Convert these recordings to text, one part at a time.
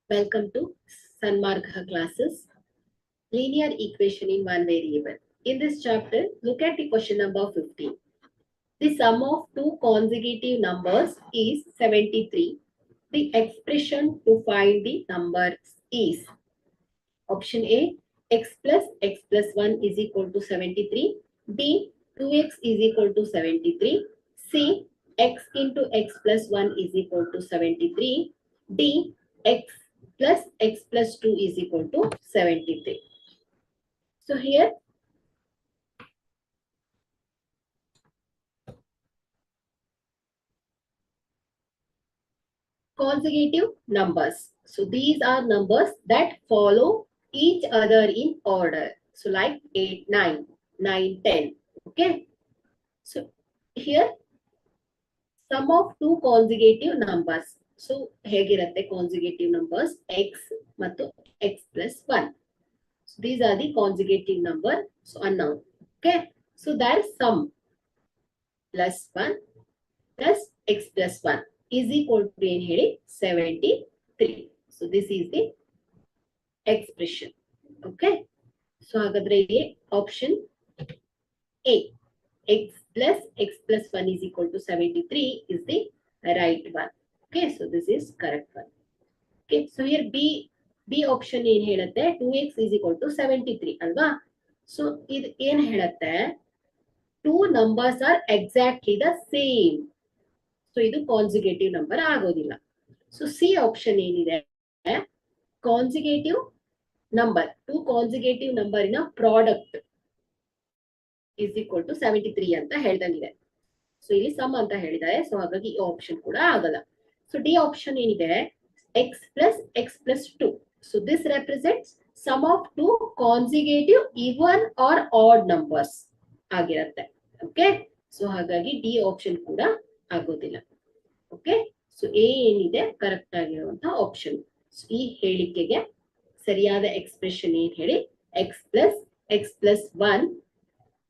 Welcome to Sanmarga classes. Linear equation in one variable. In this chapter, look at the question number 15. The sum of two consecutive numbers is 73. The expression to find the numbers is option A, x plus 1 is equal to 73. B, 2x is equal to 73. C, x into x plus 1 is equal to 73. D, x plus 2 is equal to 73. So here, consecutive numbers. So these are numbers that follow each other in order. So like 8, 9, 9, 10. Okay. So here, sum of two consecutive numbers. So ಹೇಗಿರುತ್ತೆ consecutive numbers x ಮತ್ತು x plus 1. So these are the consecutive number. So unknown. Okay. So their sum plus 1 plus x plus 1 is equal to ಏನು ಹೇಳಿ 73. So this is the expression. Okay. So ಹಾಗಾದ್ರೆ ಇಲ್ಲಿ option A, x plus 1 is equal to 73 is the right one. Okay, so this is correct one. Okay, so here B option ಏನ್ ಹೇಳುತ್ತೆ 2x is equal to 73 ಅಲ್ವಾ? So ಇದು ಏನ್ ಹೇಳುತ್ತೆ two numbers are exactly the same. So ಇದು consecutive number ಆಗೋದಿಲ್ಲ. So C option ಏನಿದೆ consecutive number, two consecutive number in a product is equal to 73 ಅಂತ ಹೇಳ್ದಂಗಿದೆ. ಸೊ ಇಲ್ಲಿ ಸಮ್ ಅಂತ ಹೇಳಿದ್ದಾರೆ. ಸೊ ಹಾಗಾಗಿ ಈ ಆಪ್ಷನ್ ಕೂಡ ಆಗಲ್ಲ. ಸೊ ಡಿ ಆಪ್ಷನ್ ಏನಿದೆ x plus 2. So this represents sum of two consecutive even or odd numbers ಆಗಿರುತ್ತೆ. ಓಕೆ, ಸೊ ಹಾಗಾಗಿ ಡಿ ಆಪ್ಷನ್ ಕೂಡ ಆಗೋದಿಲ್ಲ. ಓಕೆ, ಸೊ ಎ ಏನಿದೆ ಕರೆಕ್ಟ್ ಆಗಿರುವಂತಹ ಆಪ್ಷನ್. ಈ ಹೇಳಿಕೆಗೆ ಸರಿಯಾದ ಎಕ್ಸ್ಪ್ರೆಷನ್ ಏನ್ ಹೇಳಿ x plus 1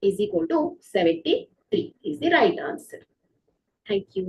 is equal to 73 is the right answer. Thank you.